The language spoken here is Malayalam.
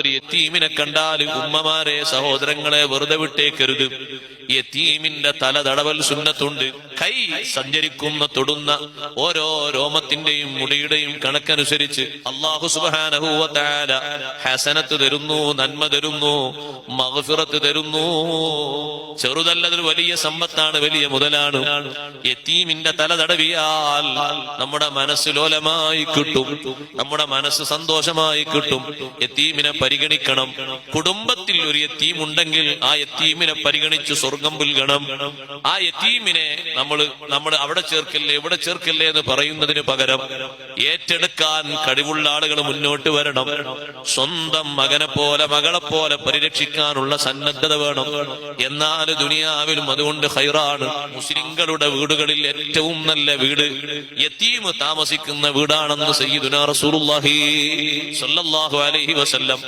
ഒരു യതീമിനെ കണ്ടാൽ ഉമ്മമാരെ, സഹോദരങ്ങളെ വെറുതെ വിട്ടേക്കരുത്. യതീമിന്റെ തല തടവൽ സുന്നത്തുണ്ട്. കൈ സഞ്ചരിക്കുന്ന തൊടുന്ന ഓരോ രോമത്തിന്റെയും മുടിയുടെയും കണക്കനുസരിച്ച് അല്ലാഹു സുബ്ഹാനഹു വ തആല ഹസനത്ത് തരുന്നു, നന്മ തരുന്നു, മഗ്ഫിറത്ത് തരുന്നു. ചെറുതല്ലതൊരു വലിയ സമ്പത്താണ്, വലിയ മുതലാണ്. യതീമിന്റെ തല തടവിയാൽ നമ്മുടെ മനസ്സ് ലോലമായി കിട്ടും, നമ്മുടെ മനസ്സ് സന്തോഷമായി കിട്ടും. യതീമിനെ പരിഗണിക്കണം. കുടുംബത്തിൽ ഒരു യതീം ഉണ്ടെങ്കിൽ ആ യതീമിനെ പരിഗണിച്ച് സ്വർഗം പുൽകണം. ആ യതീമിനെ നമ്മൾ അവിടെ ചേർക്കല്ലേ ഇവിടെ ചേർക്കല്ലേ എന്ന് പറയുന്നതിന് പകരം ഏറ്റെടുക്കാൻ കഴിവുള്ള ആളുകൾ മുന്നോട്ട് വരണം. സ്വന്തം മകനെ പോലെ മകളെ പോലെ പരിരക്ഷിക്കാനുള്ള സന്നദ്ധത വേണം. എന്നാൽ ദുനിയാവിലും അതുകൊണ്ട് ഖൈറാണ്. മുസ്ലിങ്ങളുടെ വീടുകളിൽ ഏറ്റവും നല്ല വീട് യതീം താമസിക്കുന്ന വീടാണെന്ന് സയ്യിദുനാ റസൂലുള്ളാഹി സ്വല്ലല്ലാഹു അലൈഹി വസല്ലം